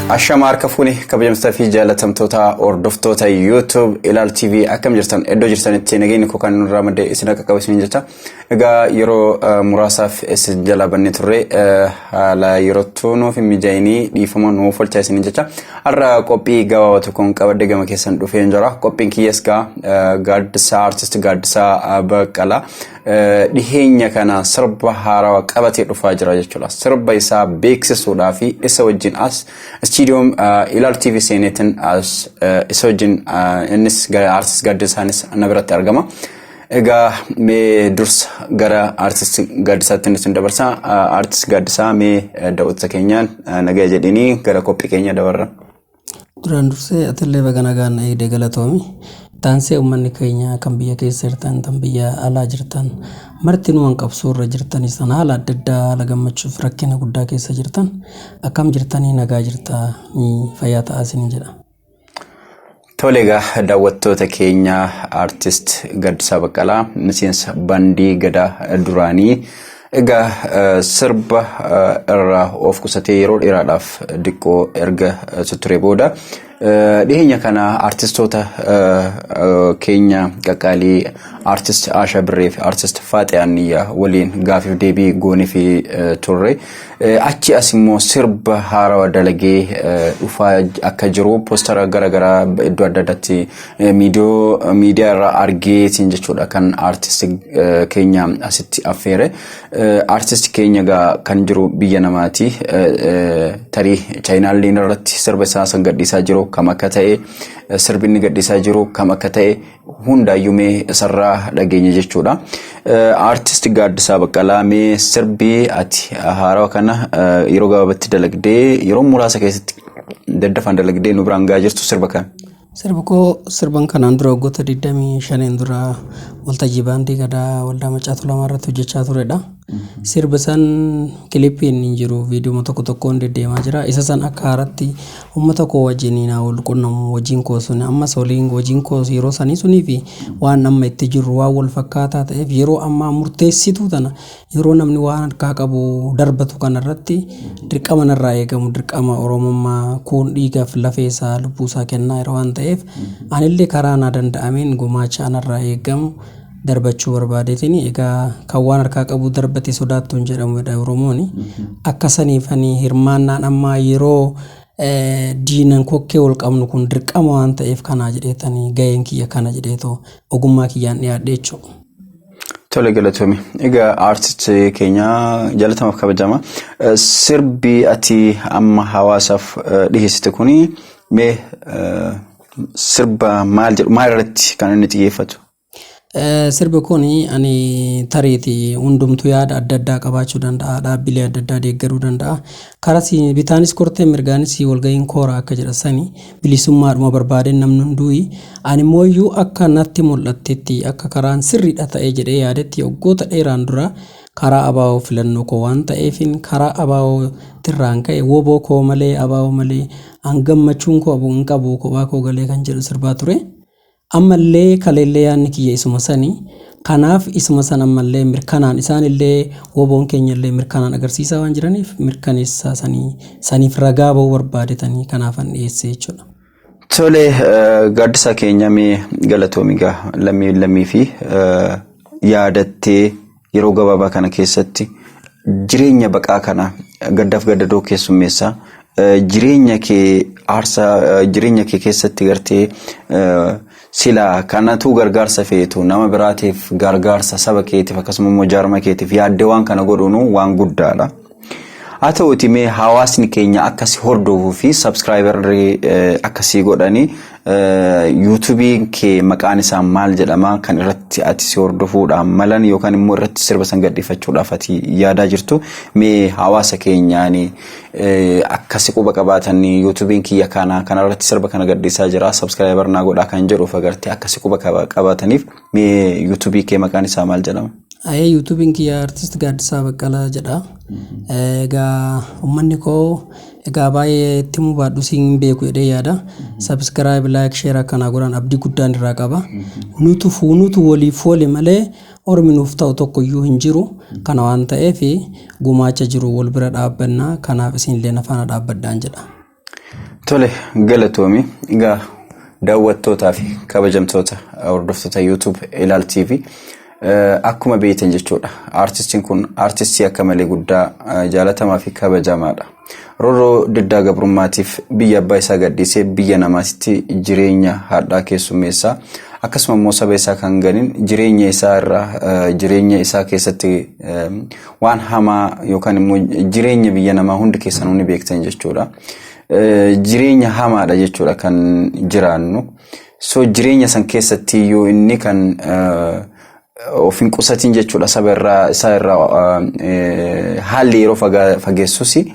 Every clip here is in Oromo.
Ashama harka fuuni kabajamtoota fi jaalatamtoota hordoftoota YouTube Ilaal TV akkam jirtan iddoo jirtanitti nageenya koo kan nurraa madde isin akka qabasiin jecha egaa yeroo muraasaaf isin jala banne turre haala yeroo tunuuf mijaayinii dhiifama nuuf olchaa isin jecha har'a qophii gabaabaa tokkoon qabadde gama keessan dhufeen jira qophiin kiyyas gaaddisaa artist gaaddisaa Baqqalaa dhiheenya kana sirba haarawaa qabatee dhufaa jira jechuudha sirba isaa beeksisuudhaa fi isa wajjin as studium Ilaal TV seenetin as isa wajjin innis artist gaaddisaanis na biratti argama egaa mee dursa gara artist gaaddisaatti isin dabarsa artist gaaddisaa mee daawwattoota keenyaan nagaa jedhanii gara qophii keenya dabarra duraan dursee atillee baganagaan eegde galatoomi taansee ummanni keenya kan biyya keessa jirtan tan biyya alaa jirtan martinuu hanqabsuu irra jirtanii sana haala adda addaa haala gammachuuf rakkina guddaa keessa jirtan akkam jirtanii nagaa jirtaa fayyaa ta'aa isin jedha. Tole egaa daawwattoota keenya artist Gaaddisaa Baqqalaa miseensa bandii Gadaa duraanii egaa sirba irraa of qusatee yeroo dheeraadhaaf diqqoo erga turee booda dhiheenya kana artistoota keenya qaqqaalii artist Asha Birree fi artist Faaxiyaaniyyaa waliin gaafiif deebii goonee fi turre achi as immoo sirba haarawaa dalagee dhufaa akka jiru poostara garaagaraa iddoo adda addaatti miidiyaa irraa argeetiin jechuudha kan artist keenya asitti affeere artist keenya kan jiru biyya namaati tarii chaayinaalliin irratti sirba isaa san gadhiisaa jiru kam akka ta'e sirbinni gadhiisaa jiru kam akka ta'e hundaayyuu isarraa dhageenya jechuudha artist Gaaddisaa Baqqalaa mee sirbii ati haarawaa kana yeroo gabaabaatti dalagdee yeroo muraasa keessatti daddafaan dalagdee nu biraan gaa jirtu sirba kan sirban kanaan dura waggoota 25 dura waltajjii baandii Gadaa waldaa Macaatu Lamaa irratti hojjechaa turedha. Sirba san kilipiin hin jiru viidiyoo tokkoon deddeemaa jira. Isa san akka haaratti uummata koo wajjin wal quunnamu wajjin koo sun ammas wajjin koo yeroo sanii sunii fi waan amma itti jiru waan wal fakkaataa ta'eef yeroo ammaa murteessituu tana yeroo namni waan harkaa qabu darbatu kanarratti dirqama narraa eegamu dirqama Oromummaa kun dhiigaaf lafeesaa lubbuusaa kennaa yeroo waan ta'eef anillee karaa na danda'ameen gumaacha narraa eegamu darbachuu barbaadeetini egaa kan waan harkaa qabu darbate sodaattuun jedhamudha Oromooni akka saniifanii hirmaannaan amma yeroo diinan kokkee wal qabnu kun dirqama waan ta'eef kana jedheetanii ga'een kiyya kana jedheetoo ogummaa kiyyaan dhiyaadhe jechuudha. Tole galatoomi egaa artist keenya jaalatamaaf kabajama sirbi ati amma hawaasaaf dhiheessite kuni mee sirba maal irratti kan inni xiyyeeffatu? Sirbi kuni ani tariiti hundumtuu yaada adda addaa qabaachuu danda'a dhaabbilee adda addaa deeggaruu danda'a karas bitaanis kortee mirgaanis walga'iin koora akka jedhasanii bilisummaadhuma barbaadeen namni hunduuyi ani mooyyuu akka natti mul'attetti akka karaan sirriidha ta'ee jedhee yaadetti waggoota dheeraan dura karaa abaa'oo filannoo koo waan ta'eefin karaa abaa'oo tirraan ka'e woboo koo malee abaa'oo malee hangammachuun koo abuun qabu kophaa koo galee kan jedhu sirbaa ture. Ammallee kaleellee yaanni kiyya isuma sanii kanaaf isuma san ammallee mirkanaan isaanillee woboon keenyallee mirkanaan agarsiisaa waan jiraniif mirkaneessaa saniif ragaa ba'uu barbaadetanii kanaafan dhiyeesse jechuudha. Tole Gaaddisaa keenya mee galatoomigaa lammii fi yaadattee yeroo gabaabaa kana keessatti jireenya baqaa kana gaddaaf gaddadoo keessummeessaa jireenya kee keessatti gartee sila kanatu gargaarsa feetu nama biraatiif gargaarsa saba keetiif akkasuma immoo jaarma keetiif yaaddee waan kana godhuun waan guddaadha. Haa ta'uuti mee hawaasni keenya akkasii hordofuu fi subscriberrii akkasii godhanii YouTube kee maqaan isaa maal jedhama kan irratti ati si hordofuudhaan malan yookaan immoo irratti sirba san gadhiifachuudhaaf ati yaadaa jirtu mee hawaasa keenyaan akkasii quba qabaatanii YouTube kiyya kanarratti sirba kana gadhiisaa jira subscriber naa godhaa kan jedhuuf agartee akkasii quba qabaataniif mee YouTube kee maqaan isaa maal jedhama? YouTube kiyya artist Gaaddisaa Baqqalaa jedha. Egaa ummanni koo egaa baay'ee itti mubaadhu siin beeku jedhee yaada. Subscribe like share kana godhan abdii guddaan irraa qaba. Nutu waliif oole malee ormi nuuf ta'u tokko iyyuu hin jiru. Kana waan ta'eef gumaacha jiru wal bira dhaabbannaa kanaaf isinillee nafaana dhaabbadhaan jedha. Tole galatoomi egaa daawwattootaa fi kabajamtoota hordoftoota YouTube Ilaal TV akkuma beektan jechuudha. Artistiin kun artistii akka malee guddaa jaalatamaa fi kabajamaadha. Roorroo diddaa gabrummaatiif biyya abbaa isaa gadhiisee biyya namaatti jireenya hadhaa keessummeessaa akkasuma immoo saba isaa kan ganin jireenya isaa keessatti waan hamaa yookaan immoo jireenya biyya namaa hundi keessanuu ni beektan jechuudha. Jireenya hamaadha jechuudha kan jiraannu. So jireenya san keessatti iyyuu inni kan ofin qusatiin jechuudha saba isaa irraa haalli yeroo fageessusi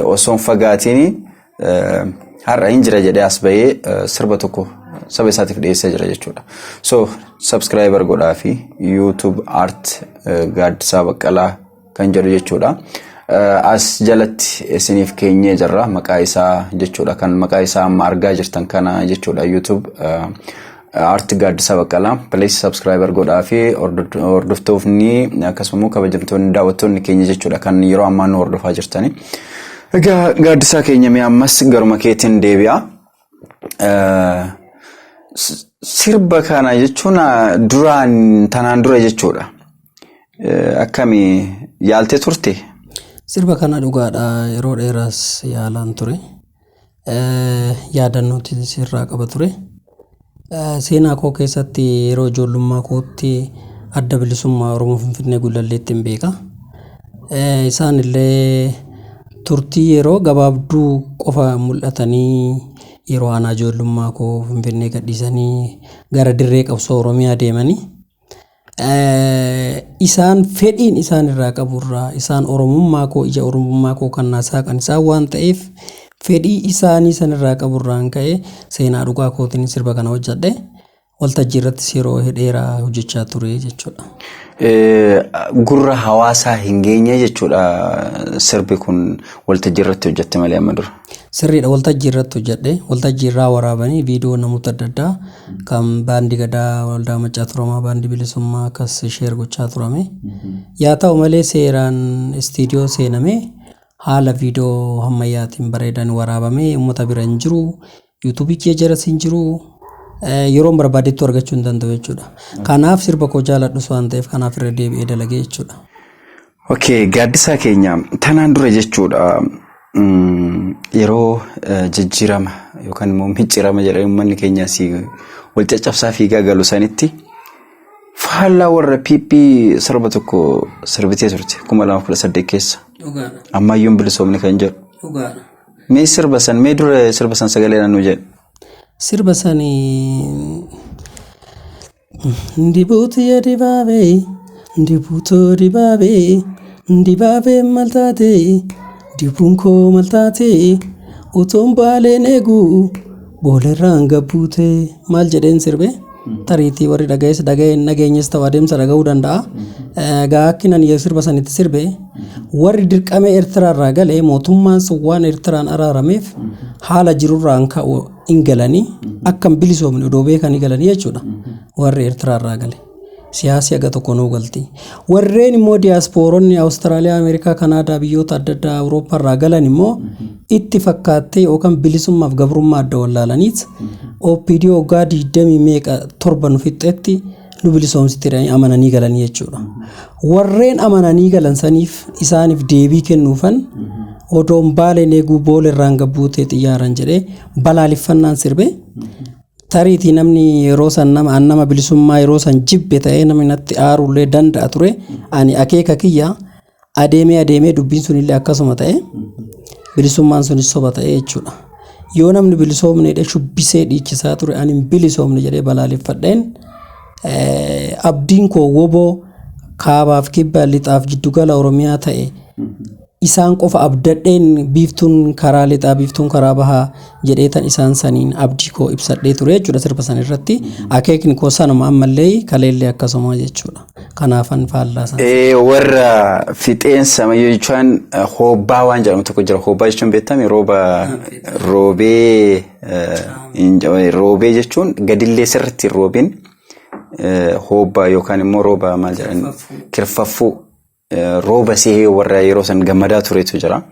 osoo fagaatiin har'a hin jira jedhee as bahee sirba tokko saba isaatiif dhiyeessee jira jechuudha. So subscriber godhaa fi YouTube Art Gaaddisaa Baqqalaa kan jedhu jechuudha. As jalatti isiniif keenyee jirra maqaa isaa jechuudha kan maqaa isaa amma argaa jirtan kana jechuudha YouTube Art Gaaddisaa Baqqalaa. Please subscriber godhaa fi hordoftoonni akkasuma kabajamtoonni daawwattoonni keenya jechuudha kan yeroo ammaa nu hordofaa jirtani. Egaa gaaddisaa keenya mee ammas garuma keetiin deebi'a. Sirba kana jechuun tanaan dura jechuudha. Akkami yaaltee turte? Sirba kana dhugaadha yeroo dheeraas yaalaan ture. Yaadannootti sirraa qaba ture. Seenaa koo keessatti yeroo ijoollummaa kootti adda bilisummaa Oromoo Finfinnee Gullalleetti hin beeka. Isaan illee turtii yeroo gabaabduu qofa mul'atanii yeroo ana ijoollummaa koo Finfinnee gadhiisanii gara dirree qabsoo Oromiyaa deemanii isaan fedhiin isaan irraa qaburraa isaan Oromummaa koo ija Oromummaa koo kan naasaqan isaan waan ta'eef fedhii isaanii san irraa qaburraan ka'ee seenaa dhugaa kootiin sirba kana hojjedhe waltajjii irratti yeroo dheeraa hojjechaa ture jechuudha. Gurra hawaasaa hin geenye jechuudha sirbi kun waltajjii irratti hojjette malee amma dura. Sirriidha waltajjii irratti hojjedhe waltajjii irraa waraabanii viidiyoo namoota adda addaa kan baandii gadaa waldaa Maccaa Tuulamaa baandii bilisummaa akkas sheer gochaa turame. Yaa ta'u malee seeraan istiidiyoo seenamee haala viidiyoo hammayyaatiin bareedan waraabamee uummata bira hin jiru YouTube kee jaras hin jiru. Yeroo barbaadetti argachuu hin danda'u jechuudha. Kanaaf sirba koo jaaladhu waan ta'eef kanaaf irra deebi'ee dalagee jechuudha. Okay, gaaddisaa keenya tanaan dura jechuudha. Yeroo jijjiirama yookaan immoo micciirama jedhee uummanni keenya si wal caccabsaa fiigaa galu sanitti faallaa warra PP sirba tokko sirbitee turte 2018 keessa. Ammayyuun bilisoomni kan jedhu. Mee sirba san mee dura sirba san sagalee naannoo jedhu. Sirba sanii ndibuuti ya dibaabee maltaate dibuunko maltaate utuun baaleen eegu boolerraan gabbuute maal jedheen sirbe tariitii warri dhageenyes ta'u adeemsa dhaga'uu danda'a. Gaakkinan sirba sanitti sirbe warri dirqame Eertiraarraa galee mootummaan sun waan Eertiraan araarameef haala jirurraan ka'u hin galanii akkam bilisoomni odoo beekanii galanii jechuudha. Warri Eertiraarraa gale siyaasii aga tokko nuu galti. Warreen immoo diyaaspooronni Awustiraaliyaa, Ameerikaa, Kanaadaa biyyoota adda addaa Awurooppaarraa galan immoo itti fakkaattee yookaan bilisummaaf gabrummaa adda wallaalaniit OPDO waggaa 27 nu fixxetti nu bilisoomsitee amananii galanii jechuudha. Warreen amananii galan saniif isaaniif deebii kennuufan odoon baaleen eeguu boolerraan gabbuutee xiyyaaran jedhee balaaleffannaan sirbe. Tariitii namni yeroo san nama bilisummaa yeroo san jibbe ta'ee namni natti aarullee danda'a ture. Ani akeeka kiyya adeemee dubbiin sunillee akkasuma ta'e bilisummaan sunis soba ta'e jechuudha. Yoo namni bilisoomne shubbisee dhiichisaa ture ani bilisoomne jedhee balaaleffadheen abdiin koo woboo kaabaaf kibba lixaaf jiddugala Oromiyaa ta'e isaan qofa abdadheen biiftuun karaa lixaa biiftuun karaa bahaa jedheetan isaan saniin abdii koo ibsadhee ture jechuudha sirba san irratti. Akeekni koo sanuma ammallee kaleellee akkasuma jechuudha. Kanaafan faallaa sana. Warra fixeensa jechuun hobbaa waan jedhamu tokko jira. Hobbaa jechuun beekame roobee jechuun gadillee sirriitti roobin hobbaa yookaan immoo rooba maal jedhani kirfaffuu. Rooba see warra yeroo san gammadaa turetu jira.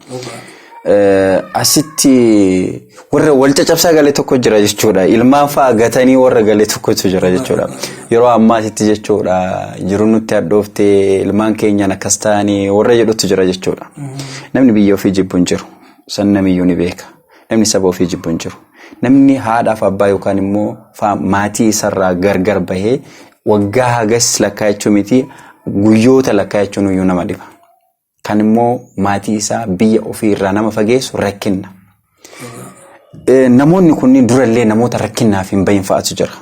asitti warra wal caccabsaa galee tokko jira jechuudha. Ilmaan fa'aa gatanii warra galee tokkotu jira jechuudha. Yeroo ammaatitti jechuudha jiru nutti hadhooftee ilmaan keenyaan akkas ta'anii warra jedhutu jira jechuudha. Namni biyya ofii jibbu hin jiru. San namiyyuu ni beeka. Namni saba ofii jibbu hin jiru. Namni haadhaaf abbaa yookaan immoo maatii isarraa gargar bahee waggaa hagas lakkaa'achuu miti guyyoota lakkaa'achuun iyyuu nama dhiba. Kan immoo maatii isaa biyya ofii irraa nama fageessu rakkinna. Namoonni kunniin durallee namoota rakkinnaaf hin bahin fa'aatu jira.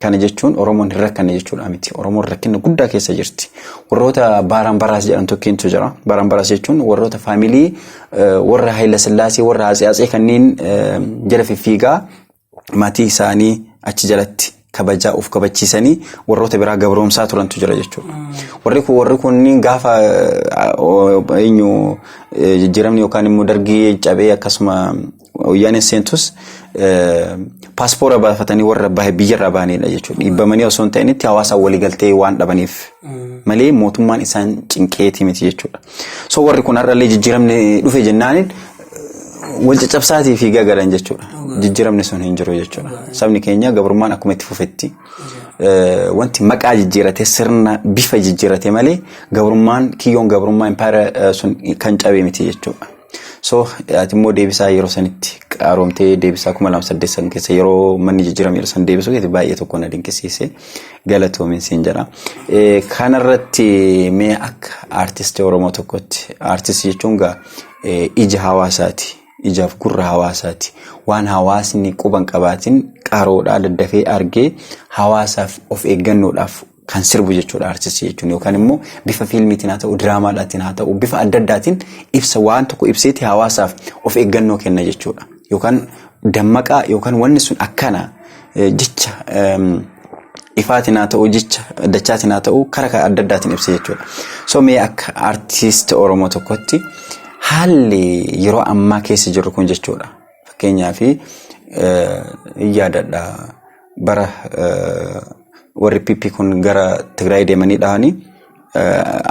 Kana jechuun Oromoon hin rakkanne jechuudha miti. Oromoon rakkinna guddaa keessa jirti. Warroota Baaraan Baraas jedhan tokkiintu jira. Baaraan Baraas jechuun warroota faamilii warra Hayila Sillaasee warra Atsee kanneen jala fiffiigaa maatii isaanii achi jalatti kabajaa of kabachiisanii warroota biraa gabroomsaa turantu jira jechuudha. Warri kunniin gaafa eenyu jijjiiramni yookaan immoo dargii cabee akkasuma wayyaaneen seentus paaspoora baafatanii warra biyyarraa bahanidha jechuudha. Dhiibbamanii osoo hin ta'initti hawaasa waliigaltee waan dhabaniif malee mootummaan isaan cinqeetii miti jechuudha. So warri kun har'allee jijjiiramni dhufe jennaaniin wal caccabsaatii fi gagaran jechuudha. Jijjiiramni sun hin jiru jechuudha. Sabni keenya gabrummaan akkuma itti fufetti wanti maqaa jijjiirate sirna bifa jijjiirate malee gabrummaan kiyyoon gabrummaa impaayera sun kan cabee miti jechuudha. So ati immoo deebisaa yeroo sanitti qaroomtee deebisaa 2008 keessa yeroo manni jijjiirame yeroo san deebisuu keessa baay'ee tokko na dinqisiise galatoomin siin jedha. Kanarratti mee akka aartistii Oromoo tokkotti aartistii jechuun ija hawaasaati. Ijaaf gurra hawaasaati. Waan hawaasni quban qabaatiin qaroodhaa daddafee argee hawaasaaf of eeggannoodhaaf kan sirbu jechuudha aartistii jechuun yookaan immoo bifa fiilmiitiin haa ta'u diraamaadhaatiin haa ta'u bifa adda addaatiin ibsa waan tokko ibseeti hawaasaaf of eeggannoo kenna jechuudha. Yookaan dammaqaa yookaan wanni sun akkana jecha ifaatiin haa ta'u jecha dachaatiin haa ta'u karaa adda addaatiin ibsa jechuudha. So mee akka aartistii Oromoo tokkotti haalli yeroo ammaa keessa jirru kun jechuudha. Fakkeenyaaf yaadadha bara warri PP kun gara Tigraay deemanii dhahanii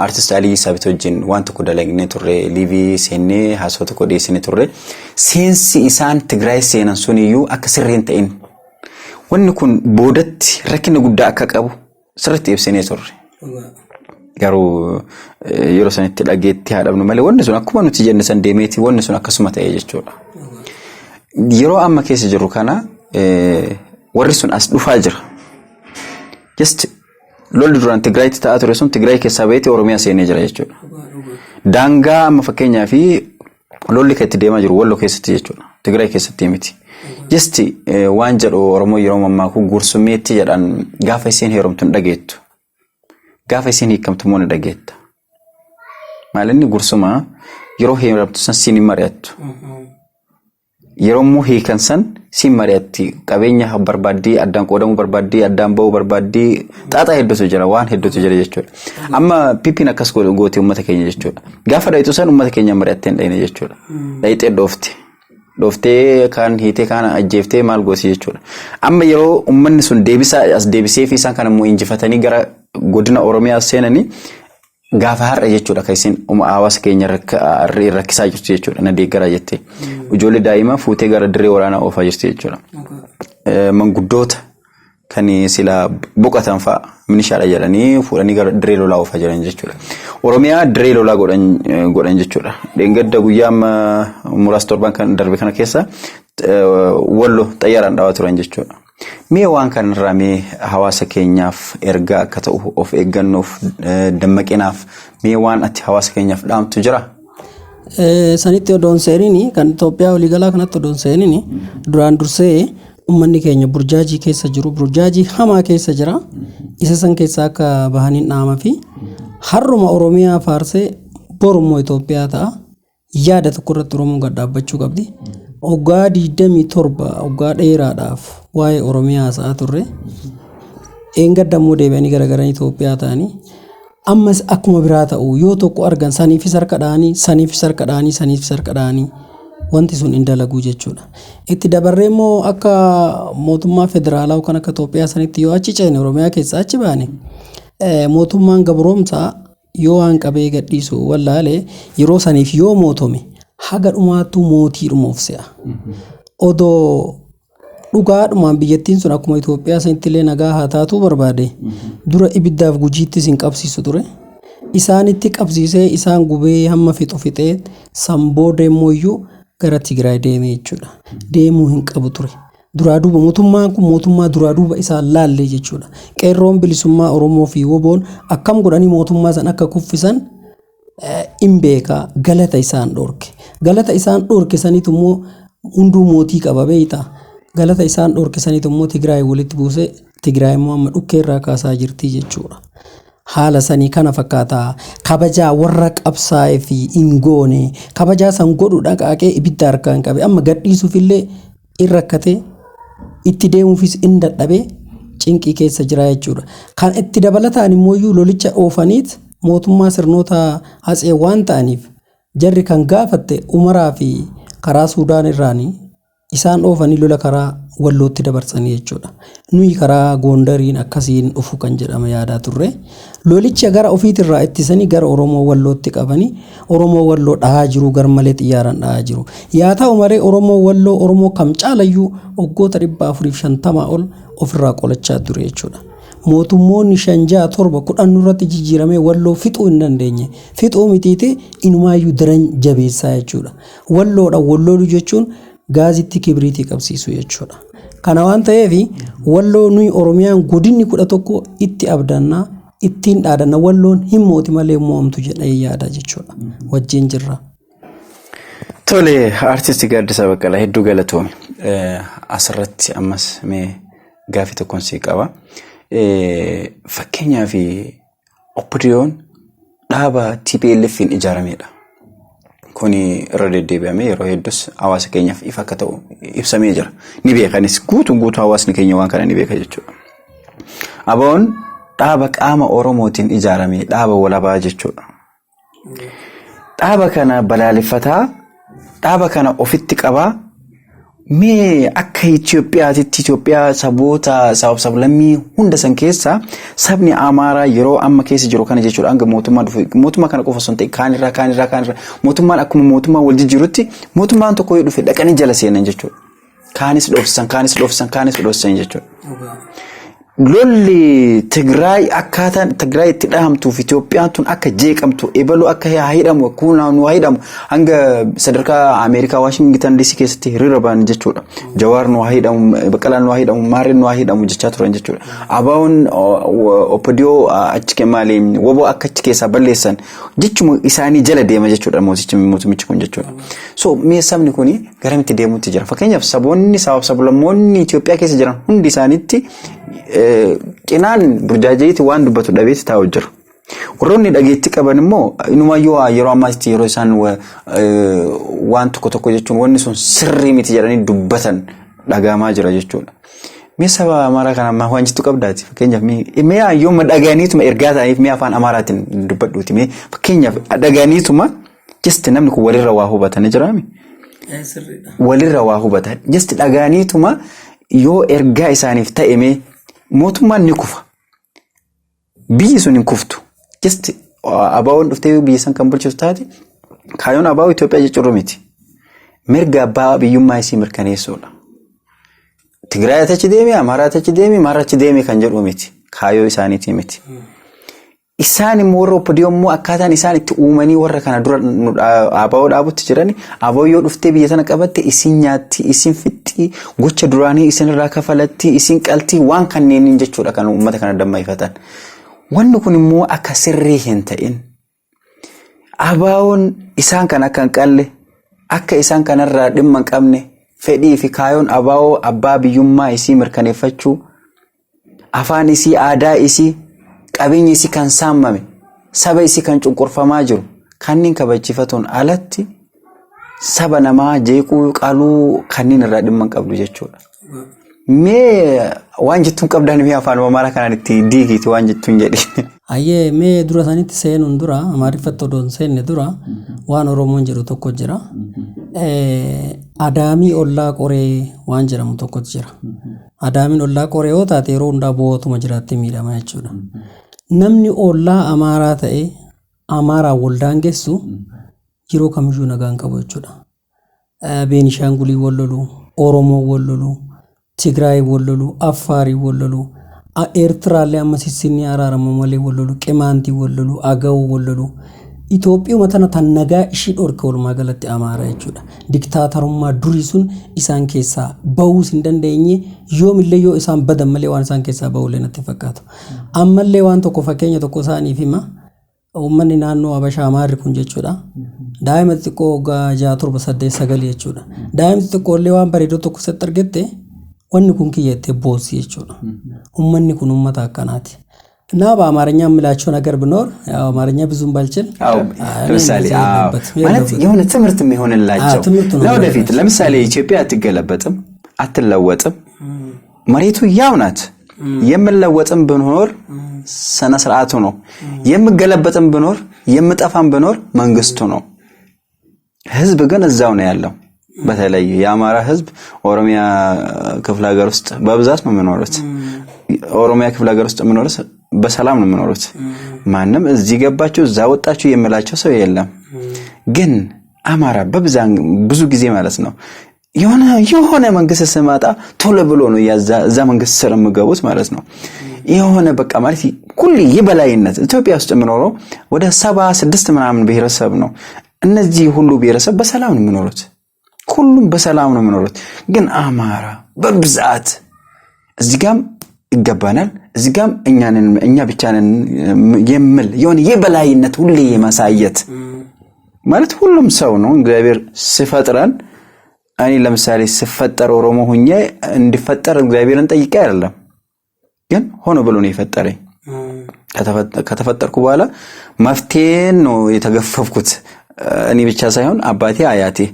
artist Alii Saabit wajjin waan tokko dalagnee turre liivii seennee haasoo tokko dhiyeessinee turre seensi isaan Tigraay seenan suniyyuu akka sirriin ta'in wanni kun boodatti rakkina guddaa akka qabu sirriitti ibsinee turre. Garuu yeroo sanitti dhageetti haadhabnu malee wanni sun akkuma nuti jenne san deemeeti wanni sun akkasuma ta'e jechuudha. Yeroo amma keessa jiru kana warri sun as dhufaa jira. Just lolli duraan Tigraayitti ta'aa ture sun Tigraay keessaa baheeti Oromiyaa seenee jira jechuudha. Daangaa amma fakkeenyaa fi lolli kan itti deemaa jiru Walloo keessatti jechuudha. Tigraay keessatti miti. Just waan jedhu Oromoo yeroo ammaa kun gursummeetti jedhan gaafa isiin heerumtuun dhageettu. Gaafa isiin hiikamtu moo ni dhageetta. Maalinni gursuma yeroo heerumtu san siin hin mari'attu. Yeroo immoo hiikan san siin mari'atti qabeenya barbaaddii addaan qoodamuu barbaaddii addaan ba'uu barbaaddii xaaxaa hedduutu jira waan hedduutu jira jechuudha. Amma PP'n akkas goote uummata keenya jechuudha. Gaafa dhayitu san uummata keenya mari'attee hin dhayine jechuudha. Dhayitee dhooftee kaan hiitee kaan ajjeeftee maal gooti jechuudha. Amma yeroo uummanni sun as deebisee fi isaan kan immoo injifatanii gara godina Oromiyaa seenanii gaafa har'a jechuudha kan isin hawaasa keenya rakkisaa jirtu jechuudha na deeggaraa jettee. Ijoollee daa'imaa fuutee gara dirree waraanaa oofaa jirtu jechuudha. Manguddoota kan sila boqotan fa'a minishaadha jedhanii fuudhanii gara dirree lolaa oofaa jiran jechuudha. Oromiyaa dirree lolaa godhan jechuudha. Dheengadda guyyaa muraasa torban kan darbe kana keessa Walloo xayyaaraan dhaawaa turan jechuudha. Mee waan kanarraa mee hawaasa keenyaaf ergaa akka ta'u of eeggannoof dammaqinaaf mee waan ati hawaasa keenyaaf dhaamtu jira? Sanitti odoon seenini kan Itoophiyaa waliigalaa kanatti odoon seenini duraan dursee ummanni keenya burjaajii keessa jiru burjaajii hamaa keessa jira isa san keessa akka bahaniin dhaama fi harruma Oromiyaa faarsee borummoo Itoophiyaa ta'a yaada tokko irratti Oromoon gad dhaabbachuu qabdi. Oggaa 27 oggaa dheeraadhaaf waa'ee Oromiyaa haasa'aa turre eengaddamoo deebi'anii garagaran Itoophiyaa ta'anii ammas akkuma biraa ta'u yoo tokko argan saniifis harka dhaanii wanti sun hin dalaguu jechuudha. Itti dabarree immoo akka mootummaa federaalaa yookaan akka Itoophiyaa sanitti yoo achi ceene Oromiyaa keessaa achi baane mootummaan gabroomsaa yoo waan qabee gadhiisu wallaalee yeroo saniif yoo mootome haga dhumaattuu mootiidhuma of se'a. Odoo dhugaadhumaan biyyattiin sun akkuma Itoophiyaa sanittillee nagaa haa taatu barbaade dura ibiddaaf gujiitti sin qabsiisu ture. Isaanitti qabsiisee isaan gubee hamma fixu fixee sanbooda immoo gara Tigraay deemee jechuudha. Deemuu hin qabu ture. Duraa duuba mootummaan kun mootummaa duraa duuba isaan laallee jechuudha. Qeerroon bilisummaa Oromoo fi Woboon akkam godhanii mootummaa san akka kuffisan hin beeka galata isaan dhorke. Galata isaan dhorke sanitu immoo hunduu mootii qaba beeyta. Galata isaan dhorke sanitu immoo Tigraay walitti buuse Tigraay immoo amma dhukkee irraa kaasaa jirti jechuudha. Haala sanii kana fakkaata kabajaa warra qabsaa'ee fi ingoone kabajaa san godhu dhaqaaqee ibidda harkaan qabe amma gadhiisuufillee irra rakkate itti deemuufis hin dadhabee cinqii keessa jira jechuudha. Kan itti dabalataan immoo lolicha oofaniit mootummaa sirnoota hatsee waan ta'aniif jarri kan gaafatte Umaraa fi karaa Suudaan irraanii isaan oofanii lola karaa Wallootti dabarsanii jechuudha. Nuyi karaa Gondariin akkasiin dhufu kan jedhama yaadaa turre. Lolicha gara ofiitirraa ittisanii gara Oromoo Wallootti qabanii Oromoo Walloo dhahaa jiru garmalee xiyyaaraan dhahaa jiru. Yaa ta'u malee Oromoo Walloo Oromoo kam caalayyuu waggoota 450 ol ofirraa qolachaa ture jechuudha. Mootummoonni 5-7 irratti jijjiiramee Walloo fixuu hin dandeenye. Fixuu mitiite inumaayyuu daran jabeessaa jechuudha. Walloodha Walloodhu jechuun gaazitti kibriitii qabsiisu jechuudha. Kana waan ta'eef Walloo nuyi Oromiyaan godinni 11 itti abdannaa ittiin dhaadanna Walloon hin mooti malee mo'amtu jedhee yaada jechuudha. Wajjin jirra. Tole artisti Gaaddisa Baqqalaa hedduu galatoome. Asirratti ammas mee gaafii tokkoon sii qaba. Fakkeenyaaf OPDO'n dhaaba TPLF'n ijaaramedha. Kuni irra deddeebi'amee yeroo hedduus hawaasa keenyaaf ifa akka ta'u ibsamee jira. Ni beekanis guutuu hawaasni keenya waan kana ni beeka jechuudha. ABO'n dhaaba qaama Oromootiin ijaaramee dhaaba walabaa jechuudha. Dhaaba kana balaaleffataa dhaaba kana ofitti qabaa mee akka Itoophiyaa saboota sablammii hunda san keessa sabni Amaaraa yeroo amma keessa jiru kana jechuudha hanga mootummaa kana qofa son ta'e kaanirraa mootummaan akkuma mootummaa wal jijjiirutti mootummaan tokko yoo dhufe dhaqanii jala seenan jechuudha. Kaanis dhoofsan jechuudha. Lolli Tigraay akkaataan Tigraay itti dhahamtuuf Itoophiyaan tun akka jeeqamtu ebaluu akka hidhamu kuunaan waa hidhamu hanga sadarkaa Ameerikaa Washington DC keessatti hiriira ba'an jechuudha. Jawaar nu waa hidhamu Baqqalaan nu waa hidhamu Maareen nu waa hidhamu jechaa turan jechuudha. ABO'n OPDO achi maaliin Woboo akka achi keessaa balleessan jechuma isaanii jala deema jechuudha mootumichi kun jechuudha. So mee sabni kuni garamitti deemuutti jira. Fakkeenyaaf saboonni sablammoonni Itoophiyaa keessa jiran hundi isaaniitti Qinaan burjaajeetti waan dubbatu dhabeetti taa'u jira. Warroonni dhageetti qaban immoo inumaayyuu yeroo ammaatti yeroo isaan waan tokko jechuun wanni sun sirrii miti jedhanii dubbatan dhagahamaa jira jechuudha. Mee saba Amaaraa kana amma waan jettu qabdaati. Fakkeenyaaf mee yooma dhagaaniituma ergaa ta'aniif mee afaan Amaaraatiin dubbadhuuti mee fakkeenyaaf dhagaaniituma just namni kun walirra waa hubatanii jiraami. Walirra waa hubatan just dhagaaniituma yoo ergaa isaaniif ta'e mee mootummaan ni kufa. Biyyi sun hin kuftu. Just ABO'n dhuftee biyya san kan bulchitu taate kaayyoon ABO Itoophiyaa jechuun miti. Mirga abbaa biyyummaa isii mirkaneessuudha. Tigraay achi deemee Amaaraa achi deemee Maara achi deemee kan jedhu miti. Kaayyoo isaaniitii miti. Isaan immoo warra OPDO immoo akkaataan isaan itti uumanii warra kana dura ABO dhaabutti jirani ABO yoo dhuftee biyya sana qabatte isin nyaatti isin fixxii gocha duraanii isin irraa kafalatti isin qaltii waan kanneen jechuudha kan uummata kana dammaifatan. Wanni kun immoo akka sirrii hin ta'in. ABO'n isaan kan akka hin qalle akka isaan kanarraa dhimma hin qabne fedhii fi kaayyoon ABO abbaa biyyummaa isii mirkaneeffachuu afaan isii aadaa isii qabeenyi isii kan saamame saba isii kan cunqurfamaa jiru kanneen kabajjifatuun alatti saba namaa jeequu qaluu kanneen irraa dhimma hin qabdu jechuudha. Mee waan jettuun qabdaan mee afaan Amaaraa kanaan itti diigiiti waan jettuun jedhi. Ayyee mee dura sanitti seenuun dura Amaariffatti odoon seenne dura waan Oromoon jedhu tokko jira. Adaamii ollaa qoree waan jedhamu tokkotu jira. Adaamiin ollaa qoree yoo taate yeroo hundaa bootuma jiraatti miidhama jechuudha. Namni ollaa Amaaraa ta'e Amaaraa waldaan geessu yeroo kamiyyuu nagaan qabu jechuudha. Beenishaangulii wallolu, Oromoo wallolu, Tigraay wallolu, Affaarii wallolu, Eertiraallee amma sissinni araarama malee wallolu, Qimaantii wallolu, Agaw wallolu. Itoophiyaa tana tan nagaa ishii dhorka walumaa galatti Amaara jechuudha. Diktaatarummaa durii sun isaan keessaa bahuu hin dandeenye yoomillee yoo isaan badan malee waan isaan keessaa bahuu natti fakkaatu. Ammallee waan tokko fakkeenya tokko isaaniif hima. Uummanni naannoo Habashaa Amaarri kun jechuudha. Daa'ima xiqqoo gaa 6-7-9 jechuudha. Daa'imni xiqqoollee waan bareedoo tokko sitti argatte wanni kun kiyyattee boossi jechuudha. Uummanni kun uummata akkanaati. እና በአማርኛ ምላቸው ነገር ቢኖር ያው አማርኛ ብዙም ባልችል ለምሳሌ ማለት የሆነ ትምርት የሚሆንላቸው ለወደፊት ለምሳሌ ኢትዮጵያ አትገለበጥም አትለወጥም መሬቱ ያው ናት የምለወጥም ብኖር ሰነ ስርዓቱ ነው የምገለበጥም ብኖር የምጠፋም ብኖር መንግስቱ ነው ህዝብ ግን እዛው ነው ያለው በተለይ የአማራ ህዝብ ኦሮሚያ ክፍለ ሀገር ውስጥ በብዛት ነው የሚኖሩት ኦሮሚያ ክፍለ ሀገር ውስጥ የሚኖሩት በሰላም ነው የሚኖሩት ማንንም እዚህ ገባችሁ እዛ ወጣችሁ የምላቸው ሰው የለም ግን አማራ በብዛን ብዙ ጊዜ ማለት ነው የሆነ መንግስት ስማጣ ቶሎ ብሎ ነው ያዛ መንግስት ስር የሚገቡት ማለት ነው የሆነ በቃ ማለት ሁሉ የበላይነት ኢትዮጵያ ውስጥ የሚኖረው ወደ 76 ምናምን ብሔረሰብ ነው እነዚህ ሁሉ ብሔረሰብ በሰላም ነው የሚኖሩት ሁሉም በሰላም ነው የሚኖሩት ግን አማራ በብዛት እዚህ ጋም ይገባናል እዚህ ጋም እኛ ብቻ ነን የምል የሆነ የበላይነት ሁሉ የማሳየት ማለት ሁሉም ሰው ነው እግዚአብሔር ሲፈጥረን እኔ ለምሳሌ ሲፈጠር ኦሮሞ ሆኜ እንዲፈጠር እግዚአብሔርን ጠይቄ አይደለም ግን ሆኖ ብሎ ነው የፈጠረኝ ከተፈጠርኩ በኋላ መፍቴን ነው የተገፈፍኩት እኔ ብቻ ሳይሆን አባቴ አያቴ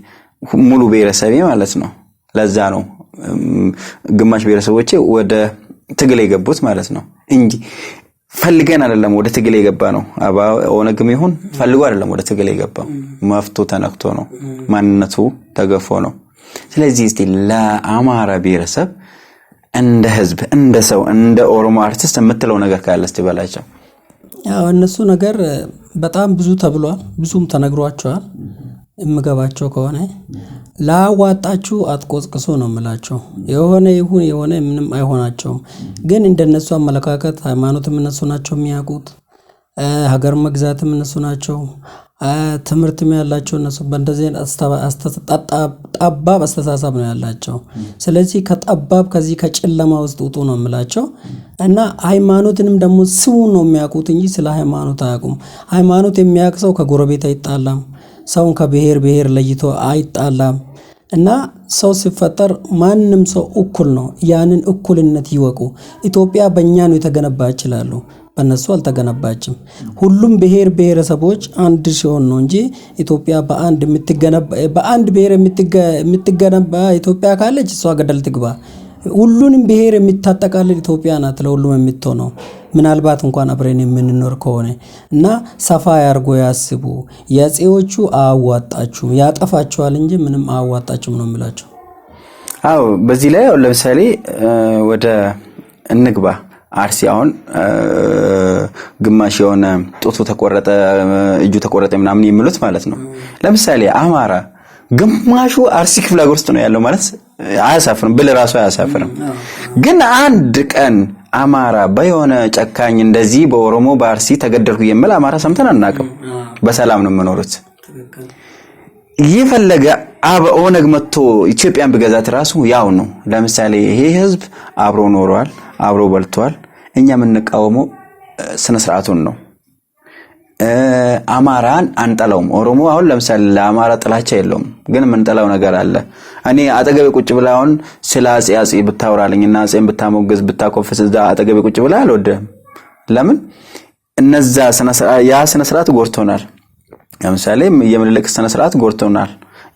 ሙሉ ብሔረሰቤ ማለት ነው ለዛ ነው ግማሽ ብሔረሰቦቼ ወደ ትግል የገቡት ማለት ነው እንጂ ፈልገን አይደለም ወደ ትግል የገባ ነው አባ ኦነግም ይሁን ፈልጎ አይደለም ወደ ትግል የገባው መፍቶ ተነክቶ ነው ማንነቱ ተገፎ ነው ስለዚህ እስቲ ለአማራ ብሔረሰብ እንደ ህዝብ እንደ ሰው እንደ ኦሮሞ አርቲስት የምትለው ነገር ካለ እስቲ በላቸው ያው እነሱ ነገር በጣም ብዙ ተብሏል ብዙም ተነግሯቸዋል እምገባቸው ከሆነ ላዋጣችሁ አትቆስቅሶ ነው የምላቸው የሆነ ይሁን የሆነ ምንም አይሆናቸውም ግን እንደነሱ አመለካከት ሃይማኖትም እነሱ ናቸው የሚያውቁት ሀገር መግዛትም እነሱ ናቸው ትምርትም ያላቸው እነሱ በእንደዚህ ጠባብ አስተሳሰብ ነው ያላቸው ስለዚህ ከጠባብ ከዚህ ከጨለማ ውስጥ ውጡ ነው የምላቸው እና ሃይማኖትንም ደግሞ ስሙ ነው የሚያውቁት እንጂ ስለ ሃይማኖት አያውቁም ሃይማኖት የሚያውቅ ሰው ከጎረቤት አይጣላም ሰውን ከብሔር ብሔር ለይቶ አይጣላም እና ሰው ሲፈጠር ማንንም ሰው እኩል ነው ያንን እኩልነት ይወቁ ኢትዮጵያ በእኛ ነው የተገነባች ይላሉ በእነሱ አልተገነባችም ሁሉም ብሔር ብሔረሰቦች አንድ ሲሆን ነው እንጂ ኢትዮጵያ በአንድ ብሔር የምትገነባ ኢትዮጵያ ካለች እሷ ገደል ትግባ ሁሉንም ብሔር የሚታጠቃልል ኢትዮጵያ ናት ለሁሉም የምትሆነው ምናልባት እንኳን አብረን የምንኖር ከሆነ እና ሰፋ ያርጎ ያስቡ ያጼዎቹ አዋጣችሁ ያጠፋችኋል እንጂ ምንም አዋጣችሁም ነው የምላቸው አው በዚህ ላይ ለምሳሌ ወደ እንግባ አርሲ አሁን ግማሽ የሆነ ጦቶ ተቆረጠ እጁ ተቆረጠ ምናምን የሚሉት ማለት ነው ለምሳሌ አማራ ግማሹ አርሲ ክፍለ ሀገር ውስጥ ነው ያለው ማለት አያሳፍርም በለራሱ አያሳፍርም ግን አንድ ቀን አማራ በየሆነ ጨካኝ እንደዚህ በኦሮሞ በአርሲ ተገደልኩ የሚል አማራ ሰምተን አናውቅም በሰላም ነው የምኖሩት ይፈለገ ኦነግ መጥቶ ኢትዮጵያን በገዛት ራሱ ያው ነው ለምሳሌ ይሄ ህዝብ አብሮ ኖሯል አብሮ በልቷል እኛ የምንቃወመው ስነ ስርዓቱን ነው አማራን አንጠላውም ኦሮሞ አሁን ለምሳሌ ለአማራ ጥላቻ የለውም ግን ምን ጠላው ነገር አለ እኔ አጠገቤ ቁጭ ብላውን ስላጽ ያጽ ብታወራልኝና አጼን ብታሞገዝ ብታቆፍስ እዛ አጠገቤ ቁጭ ብላ አልወደም ለምን እነዛ ስነ ስርዓት ጎርቶናል ለምሳሌ የምልልክ ስነ ስርዓት ጎርቶናል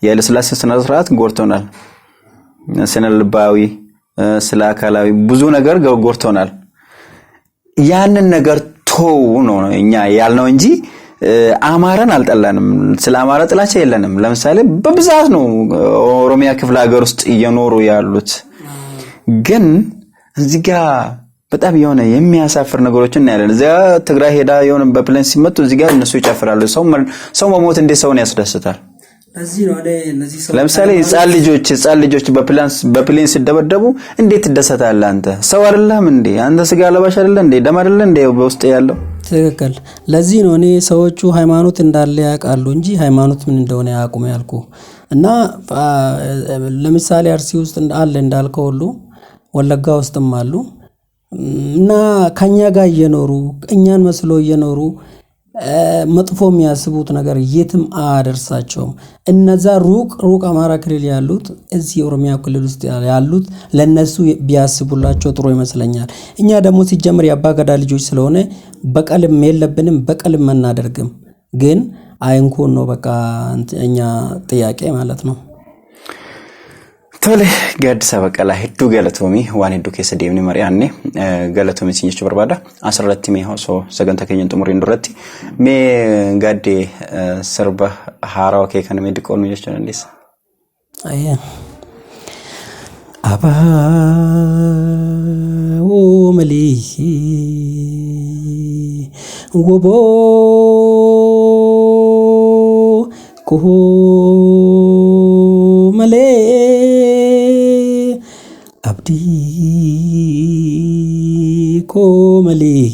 የለስላሴ ስነ ስርዓት ጎርቶናል ስነ ልባዊ ስለ አካላዊ ብዙ ነገር ጎርቶናል ያንን ነገር ተው ነው እኛ ያልነው እንጂ አማራን አልጠላንም ስለ አማራ ጥላቻ የለንም ለምሳሌ በብዛት ነው ኦሮሚያ ክፍለ ሀገር ውስጥ እየኖሩ ያሉት ግን እዚህ ጋር በጣም የሆነ የሚያሳፍር ነገሮችን እናያለን። እዚያ ትግራይ ሄዳ የሆነ በፕሌን ሲመጡ እዚህ ጋር እነሱ ይጨፍራሉ። ሰው መሞት እንዴት ሰውን ያስደስታል? ለዚህ ነው እነዚህ ሰው ለምሳሌ ህፃን ልጆች በፕሌን ሲደበደቡ እንዴት ትደሰታለህ አንተ? ሰው አይደለም እንዴ? አንተ ስጋ ለባሽ አይደለም እንዴ? ደም አይደለም እንዴ በውስጥ ያለው? ትክክል። ለዚህ ነው ሰዎቹ ሃይማኖት እንዳለ ያውቃሉ እንጂ ሃይማኖት ምን እንደሆነ ያውቁም ያልኩ እና ለምሳሌ አርሲ ውስጥ እንዳልከው ሁሉ ወለጋ ውስጥም አሉ እና ከኛ ጋር እየኖሩ እኛን መስሎ እየኖሩ መጥፎ የሚያስቡት ነገር የትም አደርሳቸውም። እነዛ ሩቅ አማራ ክልል ያሉት እዚህ ኦሮሚያ ክልል ውስጥ ያሉት ለነሱ ቢያስቡላቸው ጥሩ ይመስለኛል። እኛ ደግሞ ሲጀምር የአባገዳ ልጆች ስለሆነ በቀልም የለብንም፣ በቀልም አናደርግም። ግን አይንኩን ነው በቃ እኛ ጥያቄ ማለት ነው። Tole Gaaddisa Baqqalaa hedduu galatoomii waan hedduu keessa deemnee mari'anne galatoomii siin jechuu barbaada. Asirratti mee osoo sagantaa keenya xumuriin duratti mee Gaaddee sirba haarawaa kee kana mee diqqoon jechuu dandeessa? Abaa malee woboo koo malee abdi ko malee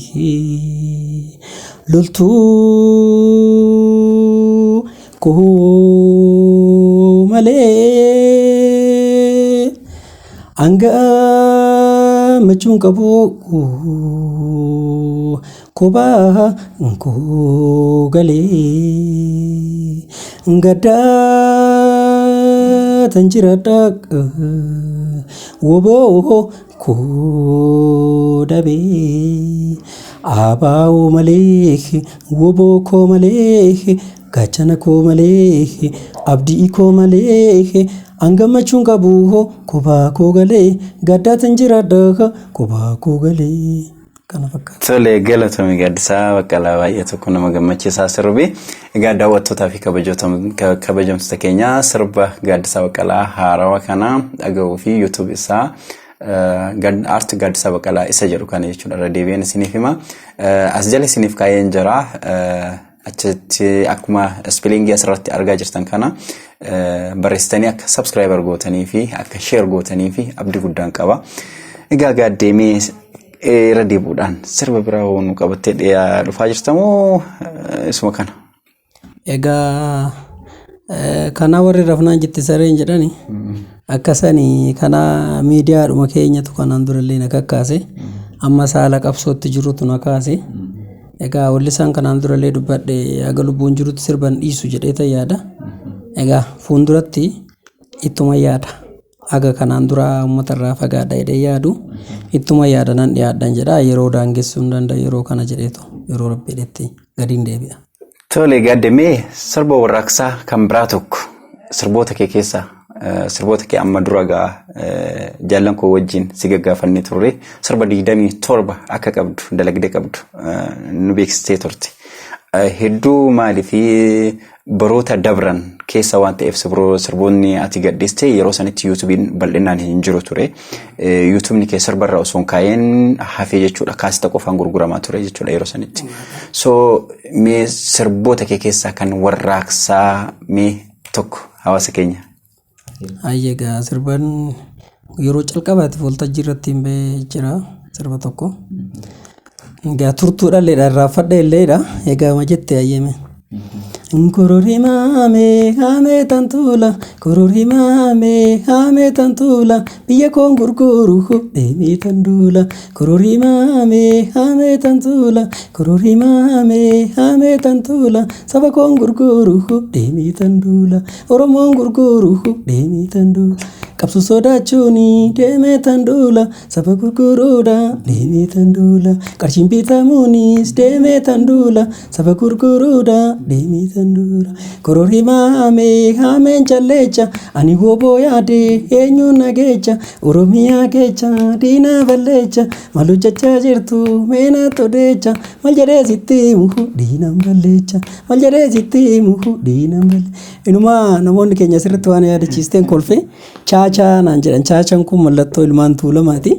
loltu ko malee anga machun kabo koba ko gale ngada tanjira dak wobo ko dabe abao malek wobo ko malek gachana ko malek abdi ko malek angamachun kabu koba ko gale gadda tanjira dak koba ko gale kana fakka. Tole galatoomii Gaaddisa Baqqalaa baay'ee tokko nama gammachiisaa sirbi. Egaa daawwattootaa fi kabajamtoota keenya sirba Gaaddisa Baqqalaa haarawaa kana dhagahuu fi YouTube isaa Art Gaaddisa Baqqalaa isa jedhu kana jechuudha. Irra deebi'een isiniif hima. As jala isiniif kaa'een jira. Achitti akkuma spellingii asirratti argaa jirtan kana barreessitanii akka subscriber gootanii fi akka share gootanii fi abdii guddaan qaba. Egaa gaaddeemee irra deebuudhaan sirba biraa nu qabattee dhufaa jirtamoo isuma kana? Egaa kana warri rafnaan jetti sareen jedhani akkasanii kana miidiyaadhuma keenyatu kanaan durallee na kakkaase amma saala qabsootti jirutu na kaase. Egaa wallisaan kanaan durallee dubbadhe aga lubbuun jirutti sirban dhiisu jedhee yaada. Egaa fuulduratti ittuma yaada. Aga kanaan dura uummata irraa fagaadha jedhee yaadu ittuma yaadanan dhiyaadhan jedha. Yeroo daangessuu hin danda'a yeroo kana jedheetu yeroo rabbiidhetti gadiin deebi'a. Tole Gaaddee sirba warraaqsaa kan biraa tokko sirboota kee keessaa sirboota kee amma dura jaallan koo wajjin si gaggaafannee turre sirba 27 akka qabdu dalagdee qabdu nu beeksistee turte. Hedduu maalii fi baroota dabran keessa waan ta'eef sirboonni ati gaddeeste yeroo sanitti YouTube'n bal'inaan hin jiru ture. YouTube'n kee sirbarra osoo kaa'een hafee jechuudha. Kaasita qofaan gurguramaa ture jechuudha yeroo sanitti. So mee sirboota kee keessaa kan warraaqsaa mee tokko hawaasa keenya? Egaa sirban yeroo calqabaatiif waltajjii irratti hin ba'ee jira sirba tokko. Egaa turtuudhaan irraanfadha illeedha. Egaa ma jette ayyeme. Kururima me hame tantula kururima me hame tantula biya kon gurguru demi tandula kururima me hame tantula kururima me hame tantula saba kon gurguru demi tandula oromon gurguru demi tandula kapsu soda chuni demi tandula saba gurguruda demi tandula karshin bitamunis demi tandula saba gurguruda demi tandula Kururima me hamen chalecha ani wobo yade enyu nagecha oromia kecha dina valecha malu chacha jirtu mena todecha maljare sitimu dina valecha maljare sitimu dina val inuma namonni kenya sirritti waan yaadachiisten kolfe chacha nan jedhan chachan kun mallatto ilmaan tuulamati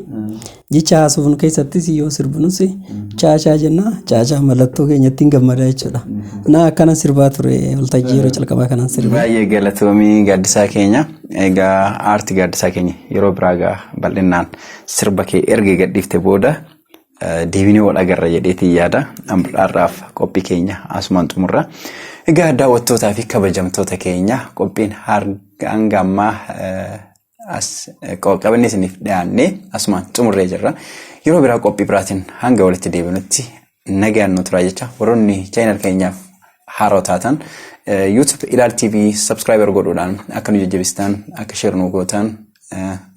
jecha haasofnu keessattis yoo sirbinus caacaa jenna caacaa mallattoo keenyatti hin gammadaa jechuudha. Na akkana sirbaa ture waltajjii yeroo calqabaa kanaan sirbe. Baay'ee galatoomii gaaddisaa keenya. Egaa aartii gaaddisaa keenya yeroo biraa gaa bal'inaan sirba kee erga gadhiifte booda deebinee wal agarra jedheetii yaada. Ammaadhaaf qophii keenya asumaan xumurra. Egaa daawwattootaa fi kabajamtoota keenya qophiin hanga ammaa qabannee isiniif dhiyaannee asumaan xumurree jirra. Yeroo biraa qophii biraatiin hanga walitti deebinutti nagaan nu turaa jecha warroonni chaanal keenyaaf haaroo taatan YouTube Ilaal TV subscriber godhuudhaan akka nu jajjabeessitan akka share nu gootan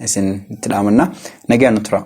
isin itti dhaamanna. Nagaan nu turaa.